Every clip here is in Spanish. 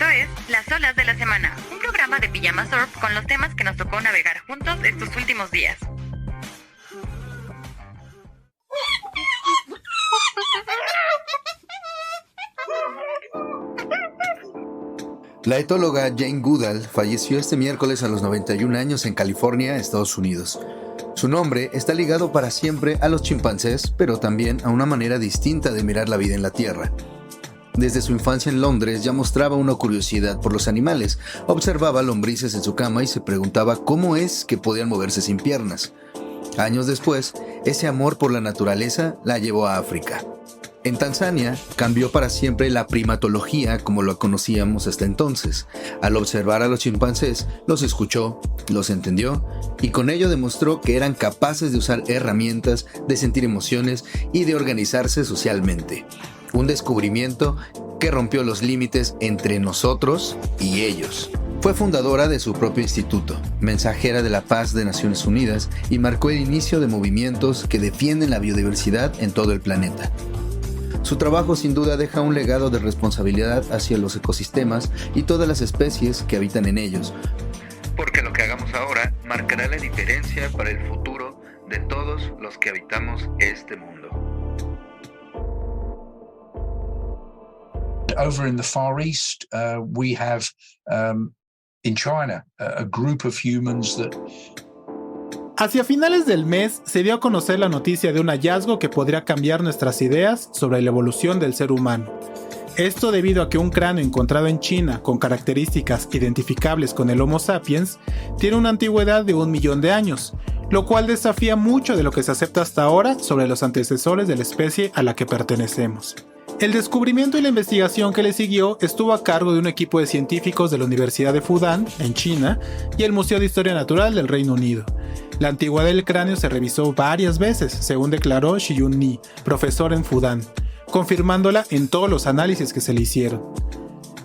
Esto es Las Olas de la Semana, un programa de Pijama Surf con los temas que nos tocó navegar juntos estos últimos días. La etóloga Jane Goodall falleció este miércoles a los 91 años en California, Estados Unidos. Su nombre está ligado para siempre a los chimpancés, pero también a una manera distinta de mirar la vida en la Tierra. Desde su infancia en Londres ya mostraba una curiosidad por los animales. Observaba lombrices en su cama y se preguntaba cómo es que podían moverse sin piernas. Años después, ese amor por la naturaleza la llevó a África. En Tanzania, cambió para siempre la primatología como lo conocíamos hasta entonces. Al observar a los chimpancés, los escuchó, los entendió y con ello demostró que eran capaces de usar herramientas, de sentir emociones y de organizarse socialmente. Un descubrimiento que rompió los límites entre nosotros y ellos. Fue fundadora de su propio instituto, mensajera de la paz de Naciones Unidas y marcó el inicio de movimientos que defienden la biodiversidad en todo el planeta. Su trabajo sin duda deja un legado de responsabilidad hacia los ecosistemas y todas las especies que habitan en ellos, porque lo que hagamos ahora marcará la diferencia para el futuro de todos los que habitamos este mundo. Over in the Far East, we have in China a group of humans that... Hacia finales del mes se dio a conocer la noticia de un hallazgo que podría cambiar nuestras ideas sobre la evolución del ser humano. Esto debido a que un cráneo encontrado en China con características identificables con el Homo sapiens tiene una antigüedad de 1 millón de años, lo cual desafía mucho de lo que se acepta hasta ahora sobre los antecesores de la especie a la que pertenecemos. El descubrimiento y la investigación que le siguió estuvo a cargo de un equipo de científicos de la Universidad de Fudan, en China, y el Museo de Historia Natural del Reino Unido. La antigüedad del cráneo se revisó varias veces, según declaró Shiyun Ni, profesor en Fudan, confirmándola en todos los análisis que se le hicieron.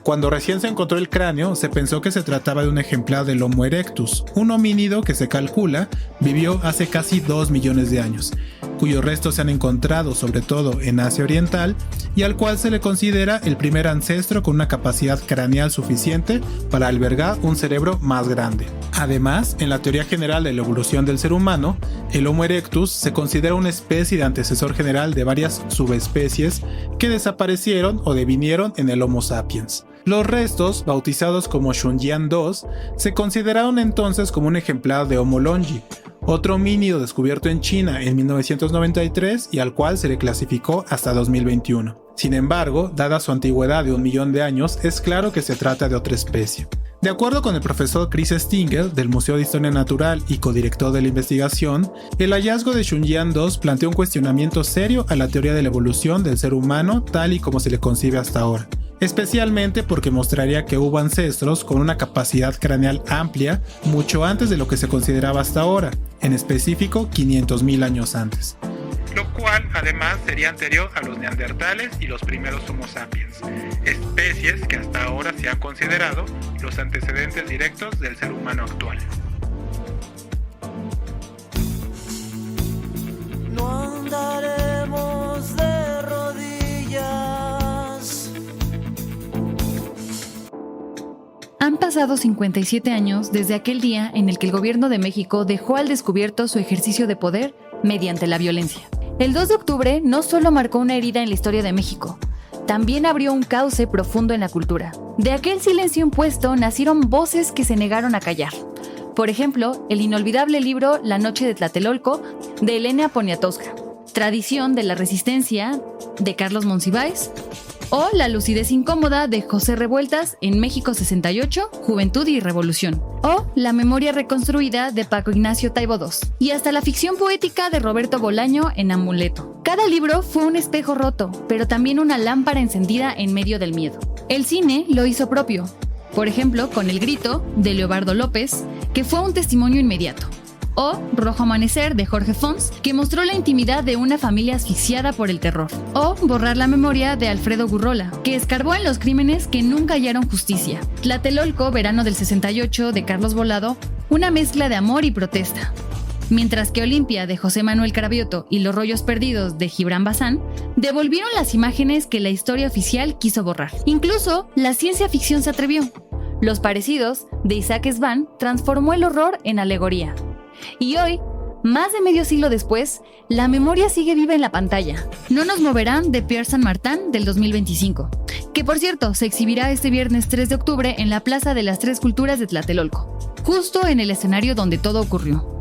Cuando recién se encontró el cráneo, se pensó que se trataba de un ejemplar del Homo erectus, un homínido que se calcula vivió hace casi 2 millones de años, cuyos restos se han encontrado sobre todo en Asia Oriental y al cual se le considera el primer ancestro con una capacidad craneal suficiente para albergar un cerebro más grande. Además, en la teoría general de la evolución del ser humano, el Homo erectus se considera una especie de antecesor general de varias subespecies que desaparecieron o devinieron en el Homo sapiens. Los restos, bautizados como Xunjiang II, se consideraron entonces como un ejemplar de Homo longi, otro homínido descubierto en China en 1993 y al cual se le clasificó hasta 2021. Sin embargo, dada su antigüedad de 1 millón de años, es claro que se trata de otra especie. De acuerdo con el profesor Chris Stinger del Museo de Historia Natural y codirector de la investigación, el hallazgo de Xunjiang II plantea un cuestionamiento serio a la teoría de la evolución del ser humano tal y como se le concibe hasta ahora, especialmente porque mostraría que hubo ancestros con una capacidad craneal amplia mucho antes de lo que se consideraba hasta ahora, en específico 500.000 años antes. Lo cual además sería anterior a los neandertales y los primeros Homo sapiens, especies que hasta ahora se han considerado los antecedentes directos del ser humano actual. No andaremos de rodillas. Han pasado 57 años desde aquel día en el que el gobierno de México dejó al descubierto su ejercicio de poder mediante la violencia. El 2 de octubre no solo marcó una herida en la historia de México, también abrió un cauce profundo en la cultura. De aquel silencio impuesto nacieron voces que se negaron a callar. Por ejemplo, el inolvidable libro La Noche de Tlatelolco de Elena Poniatowska, Tradición de la Resistencia de Carlos Monsiváis, o La lucidez incómoda de José Revueltas en México 68, Juventud y Revolución, o La memoria reconstruida de Paco Ignacio Taibo II, y hasta la ficción poética de Roberto Bolaño en Amuleto. Cada libro fue un espejo roto, pero también una lámpara encendida en medio del miedo. El cine lo hizo propio, por ejemplo con El Grito de Leobardo López, que fue un testimonio inmediato, o Rojo Amanecer de Jorge Fons, que mostró la intimidad de una familia asfixiada por el terror, o Borrar la memoria de Alfredo Gurrola, que escarbó en los crímenes que nunca hallaron justicia. Tlatelolco, Verano del 68 de Carlos Volado, una mezcla de amor y protesta. Mientras que Olimpia de José Manuel Cravioto y Los rollos perdidos de Gibran Bazán devolvieron las imágenes que la historia oficial quiso borrar. Incluso la ciencia ficción se atrevió. Los parecidos de Isaac Svan transformó el horror en alegoría. Y hoy, más de medio siglo después, la memoria sigue viva en la pantalla. No nos moverán de Pierre Saint-Martin del 2025, que por cierto se exhibirá este viernes 3 de octubre en la Plaza de las Tres Culturas de Tlatelolco, justo en el escenario donde todo ocurrió.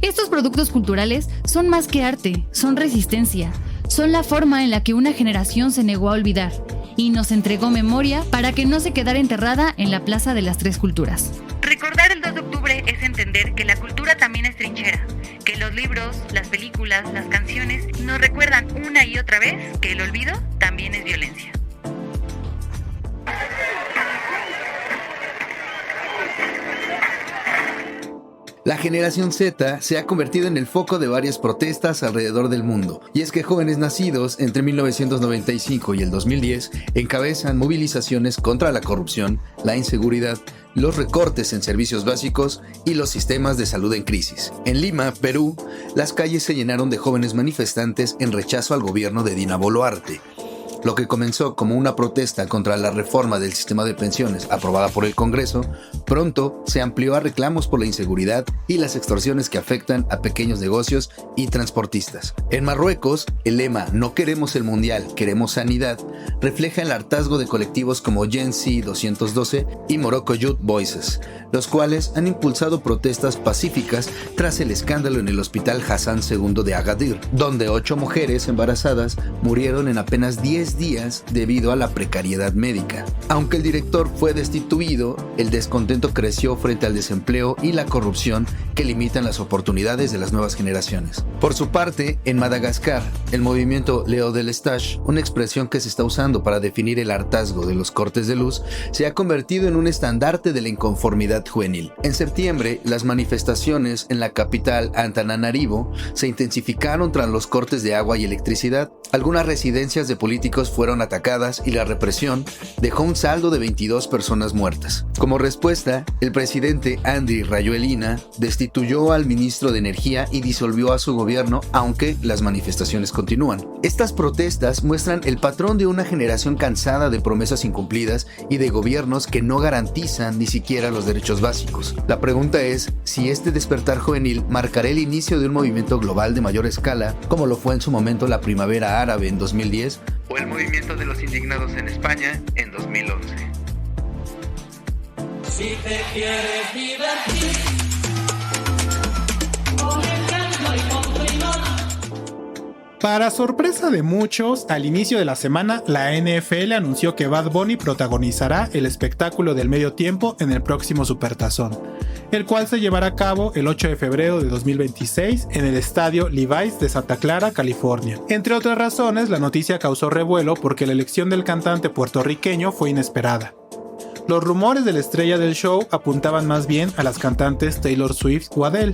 Estos productos culturales son más que arte, son resistencia, son la forma en la que una generación se negó a olvidar y nos entregó memoria para que no se quedara enterrada en la Plaza de las Tres Culturas. Recordar el 2 de octubre es entender que la cultura también es trinchera, que los libros, las películas, las canciones nos recuerdan una y otra vez que el olvido también es violencia. La generación Z se ha convertido en el foco de varias protestas alrededor del mundo, y es que jóvenes nacidos entre 1995 y el 2010 encabezan movilizaciones contra la corrupción, la inseguridad, los recortes en servicios básicos y los sistemas de salud en crisis. En Lima, Perú, las calles se llenaron de jóvenes manifestantes en rechazo al gobierno de Dina Boluarte. Lo que comenzó como una protesta contra la reforma del sistema de pensiones aprobada por el Congreso, pronto se amplió a reclamos por la inseguridad y las extorsiones que afectan a pequeños negocios y transportistas. En Marruecos, el lema "No queremos el mundial, queremos sanidad" refleja el hartazgo de colectivos como Gen Z 212 y Morocco Youth Voices, los cuales han impulsado protestas pacíficas tras el escándalo en el hospital Hassan II de Agadir, donde 8 mujeres embarazadas murieron en apenas 10 días debido a la precariedad médica. Aunque el director fue destituido, el descontento creció frente al desempleo y la corrupción que limitan las oportunidades de las nuevas generaciones. Por su parte, en Madagascar, el movimiento Leo del Stage, una expresión que se está usando para definir el hartazgo de los cortes de luz, se ha convertido en un estandarte de la inconformidad juvenil. En septiembre, las manifestaciones en la capital Antananarivo se intensificaron tras los cortes de agua y electricidad. Algunas residencias de políticos fueron atacadas y la represión dejó un saldo de 22 personas muertas. Como respuesta, el presidente Andry Rajoelina destituyó al ministro de Energía y disolvió a su gobierno, aunque las manifestaciones continúan. Estas protestas muestran el patrón de una generación cansada de promesas incumplidas y de gobiernos que no garantizan ni siquiera los derechos básicos. La pregunta es si este despertar juvenil marcará el inicio de un movimiento global de mayor escala, como lo fue en su momento la Primavera Árabe en 2010 o el movimiento de los indignados en España en 2011. Si te quieres divertir, con el canto y con Trinona. Para sorpresa de muchos, al inicio de la semana, la NFL anunció que Bad Bunny protagonizará el espectáculo del medio tiempo en el próximo Supertazón, el cual se llevará a cabo el 8 de febrero de 2026 en el estadio Levi's de Santa Clara, California. Entre otras razones, la noticia causó revuelo porque la elección del cantante puertorriqueño fue inesperada. Los rumores de la estrella del show apuntaban más bien a las cantantes Taylor Swift o Adele,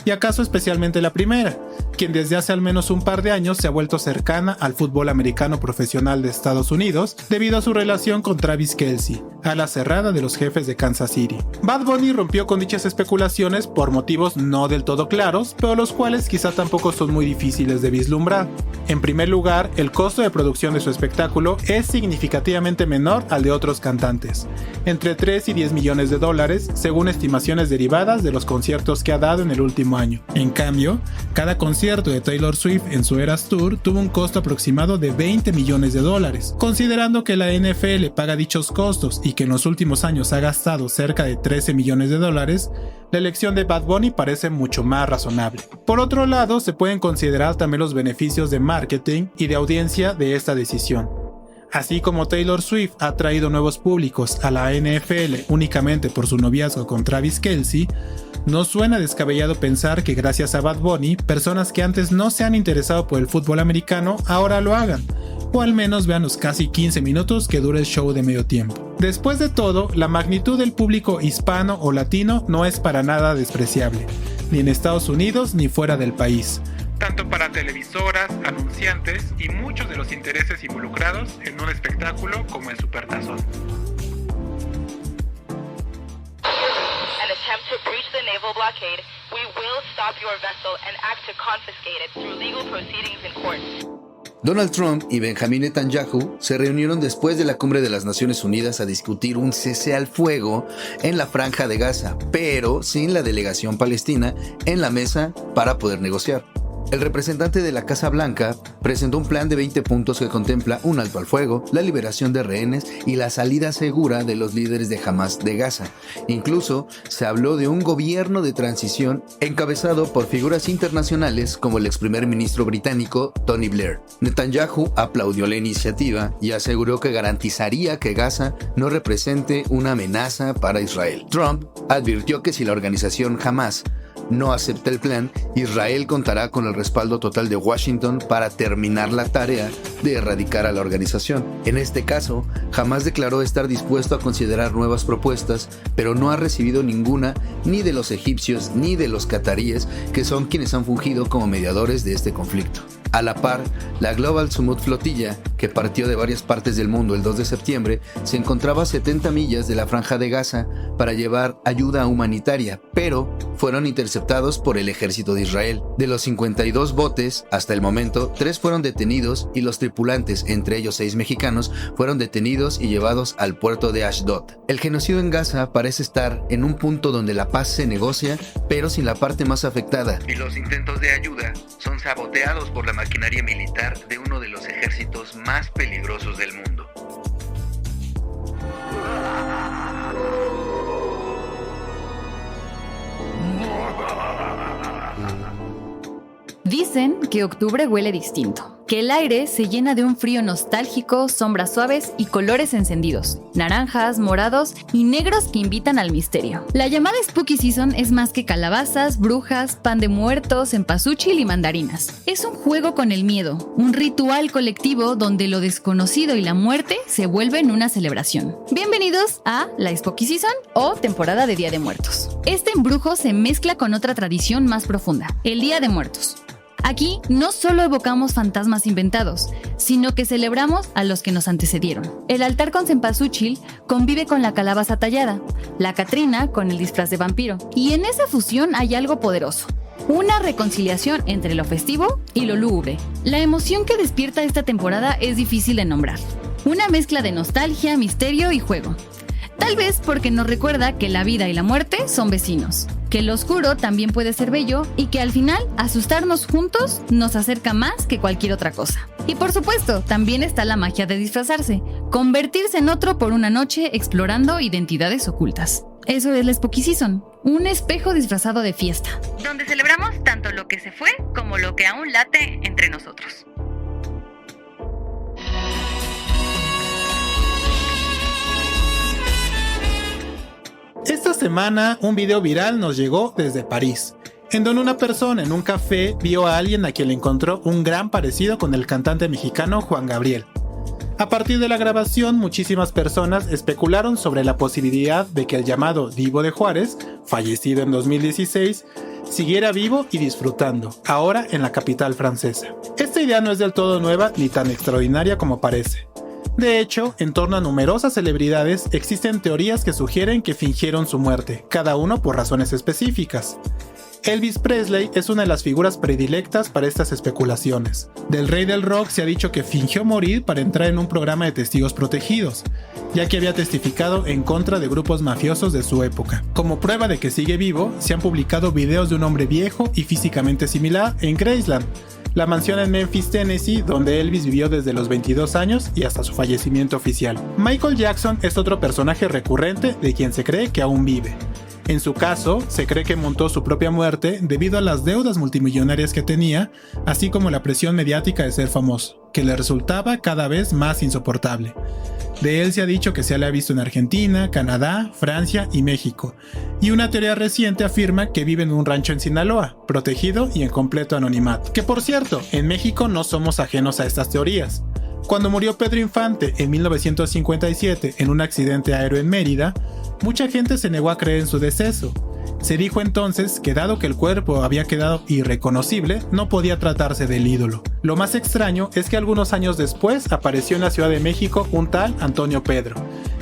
y acaso especialmente la primera, quien desde hace al menos un par de años se ha vuelto cercana al fútbol americano profesional de Estados Unidos debido a su relación con Travis Kelce, ala cerrada de los Jefes de Kansas City. Bad Bunny rompió con dichas especulaciones por motivos no del todo claros, pero los cuales quizá tampoco son muy difíciles de vislumbrar. En primer lugar, el costo de producción de su espectáculo es significativamente menor al de otros cantantes, entre 3 y 10 millones de dólares, según estimaciones derivadas de los conciertos que ha dado en el último año. En cambio, cada concierto de Taylor Swift en su Eras Tour tuvo un costo aproximado de 20 millones de dólares. Considerando que la NFL paga dichos costos y que en los últimos años ha gastado cerca de 13 millones de dólares, la elección de Bad Bunny parece mucho más razonable. Por otro lado, se pueden considerar también los beneficios de marketing y de audiencia de esta decisión. Así como Taylor Swift ha traído nuevos públicos a la NFL únicamente por su noviazgo con Travis Kelce, no suena descabellado pensar que gracias a Bad Bunny, personas que antes no se han interesado por el fútbol americano ahora lo hagan, o al menos vean los casi 15 minutos que dura el show de medio tiempo. Después de todo, la magnitud del público hispano o latino no es para nada despreciable, ni en Estados Unidos ni fuera del país, tanto para televisoras, anunciantes y muchos de los intereses involucrados en un espectáculo como el Supertazón. An attempt to breach the naval blockade, we will will stop your vessel and act to confiscate it through legal proceedings in court. Donald Trump y Benjamin Netanyahu se reunieron después de la Cumbre de las Naciones Unidas a discutir un cese al fuego en la Franja de Gaza, pero sin la delegación palestina en la mesa para poder negociar. El representante de la Casa Blanca presentó un plan de 20 puntos que contempla un alto al fuego, la liberación de rehenes y la salida segura de los líderes de Hamas de Gaza. Incluso se habló de un gobierno de transición encabezado por figuras internacionales como el ex primer ministro británico Tony Blair. Netanyahu aplaudió la iniciativa y aseguró que garantizaría que Gaza no represente una amenaza para Israel. Trump advirtió que si la organización Hamas no acepta el plan, Israel contará con el respaldo total de Washington para terminar la tarea de erradicar a la organización. En este caso, Hamas declaró estar dispuesto a considerar nuevas propuestas, pero no ha recibido ninguna ni de los egipcios ni de los cataríes, que son quienes han fungido como mediadores de este conflicto. A la par, la Global Summit Flotilla, que partió de varias partes del mundo el 2 de septiembre, se encontraba a 70 millas de la Franja de Gaza para llevar ayuda humanitaria, pero fueron interceptados por el ejército de Israel. De los 52 botes, hasta el momento, 3 fueron detenidos y los tripulantes, entre ellos 6 mexicanos, fueron detenidos y llevados al puerto de Ashdod. El genocidio en Gaza parece estar en un punto donde la paz se negocia, pero sin la parte más afectada, y los intentos de ayuda son saboteados por la maquinaria militar de uno de los ejércitos más peligrosos del mundo. Dicen que octubre huele distinto, que el aire se llena de un frío nostálgico, sombras suaves y colores encendidos, naranjas, morados y negros que invitan al misterio. La llamada Spooky Season es más que calabazas, brujas, pan de muertos, cempasúchil y mandarinas. Es un juego con el miedo, un ritual colectivo donde lo desconocido y la muerte se vuelven una celebración. Bienvenidos a la Spooky Season o temporada de Día de Muertos. Este embrujo se mezcla con otra tradición más profunda, el Día de Muertos. Aquí no solo evocamos fantasmas inventados, sino que celebramos a los que nos antecedieron. El altar con cempasúchil convive con la calabaza tallada, la catrina con el disfraz de vampiro. Y en esa fusión hay algo poderoso, una reconciliación entre lo festivo y lo lúgubre. La emoción que despierta esta temporada es difícil de nombrar. Una mezcla de nostalgia, misterio y juego. Tal vez porque nos recuerda que la vida y la muerte son vecinos, que lo oscuro también puede ser bello y que al final asustarnos juntos nos acerca más que cualquier otra cosa. Y por supuesto, también está la magia de disfrazarse, convertirse en otro por una noche explorando identidades ocultas. Eso es la Spooky Season, un espejo disfrazado de fiesta, donde celebramos tanto lo que se fue como lo que aún late entre nosotros. Esta semana un video viral nos llegó desde París, en donde una persona en un café vio a alguien a quien le encontró un gran parecido con el cantante mexicano Juan Gabriel. A partir de la grabación, muchísimas personas especularon sobre la posibilidad de que el llamado Divo de Juárez, fallecido en 2016, siguiera vivo y disfrutando, ahora en la capital francesa. Esta idea no es del todo nueva ni tan extraordinaria como parece. De hecho, en torno a numerosas celebridades existen teorías que sugieren que fingieron su muerte, cada uno por razones específicas. Elvis Presley es una de las figuras predilectas para estas especulaciones. Del rey del rock se ha dicho que fingió morir para entrar en un programa de testigos protegidos, ya que había testificado en contra de grupos mafiosos de su época. Como prueba de que sigue vivo, se han publicado videos de un hombre viejo y físicamente similar en Graceland, la mansión en Memphis, Tennessee, donde Elvis vivió desde los 22 años y hasta su fallecimiento oficial. Michael Jackson es otro personaje recurrente de quien se cree que aún vive. En su caso, se cree que montó su propia muerte debido a las deudas multimillonarias que tenía, así como la presión mediática de ser famoso, que le resultaba cada vez más insoportable. De él se ha dicho que se le ha visto en Argentina, Canadá, Francia y México, y una teoría reciente afirma que vive en un rancho en Sinaloa, protegido y en completo anonimato. Que por cierto, en México no somos ajenos a estas teorías. Cuando murió Pedro Infante en 1957 en un accidente aéreo en Mérida, mucha gente se negó a creer en su deceso. Se dijo entonces que dado que el cuerpo había quedado irreconocible, no podía tratarse del ídolo. Lo más extraño es que algunos años después apareció en la Ciudad de México un tal Antonio Pedro,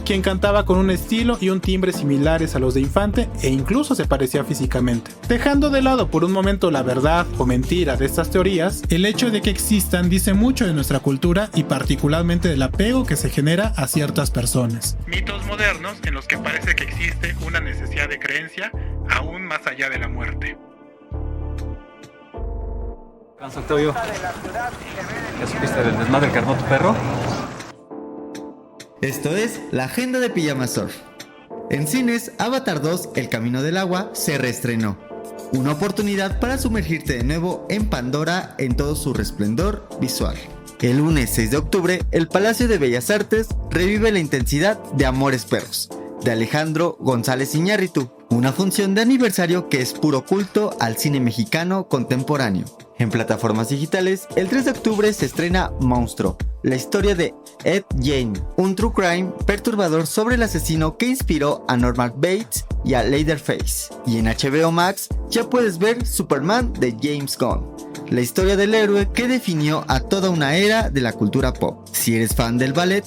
quien cantaba con un estilo y un timbre similares a los de Infante e incluso se parecía físicamente. Dejando de lado por un momento la verdad o mentira de estas teorías, el hecho de que existan dice mucho de nuestra cultura y particularmente del apego que se genera a ciertas personas. Mitos modernos en los que parece que existe una necesidad de creencia aún más allá de la muerte. Octavio, ¿ya supiste del desmadre que armó tu perro? Esto es la agenda de Pijama Surf. En cines, Avatar 2, El Camino del Agua, se reestrenó. Una oportunidad para sumergirte de nuevo en Pandora en todo su resplendor visual. El lunes 6 de octubre, el Palacio de Bellas Artes revive la intensidad de Amores Perros, de Alejandro González Iñárritu, una función de aniversario que es puro culto al cine mexicano contemporáneo. En plataformas digitales, el 3 de octubre se estrena Monstruo, la historia de Ed Gein, un true crime perturbador sobre el asesino que inspiró a Norman Bates y a Leatherface. Y en HBO Max ya puedes ver Superman de James Gunn, la historia del héroe que definió a toda una era de la cultura pop. Si eres fan del ballet,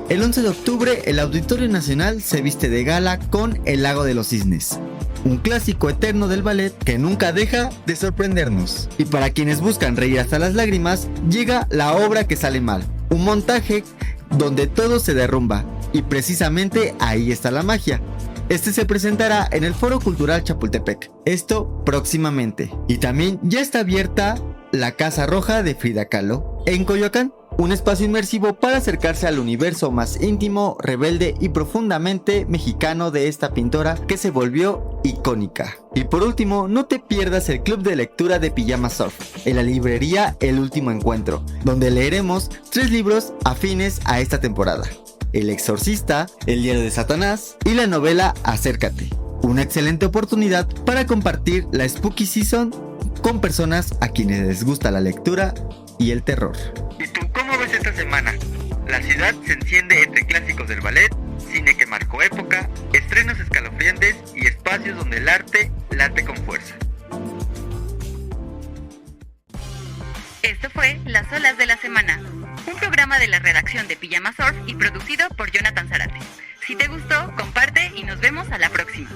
el 11 de octubre el Auditorio Nacional se viste de gala con El Lago de los Cisnes, un clásico eterno del ballet que nunca deja de sorprendernos. Y para quienes buscan reír hasta las lágrimas, llega La obra que sale mal, un montaje donde todo se derrumba, y precisamente ahí está la magia. Este se presentará en el Foro Cultural Chapultepec, esto próximamente. Y también ya está abierta la Casa Roja de Frida Kahlo en Coyoacán, un espacio inmersivo para acercarse al universo más íntimo, rebelde y profundamente mexicano de esta pintora que se volvió icónica. Y por último, no te pierdas el club de lectura de Pijama Surf en la librería El Último Encuentro, donde leeremos 3 libros afines a esta temporada: El Exorcista, El Diario de Satanás y la novela Acércate. Una excelente oportunidad para compartir la Spooky Season con personas a quienes les gusta la lectura y el terror. ¿Y tú cómo ves esta semana? La ciudad se enciende entre clásicos del ballet, cine que marcó época, estrenos escalofriantes y espacios donde el arte late con fuerza. Esto fue Las Olas de la Semana, un programa de la redacción de Pijama Surf y producido por Jonathan Zarate. Si te gustó, comparte y nos vemos a la próxima.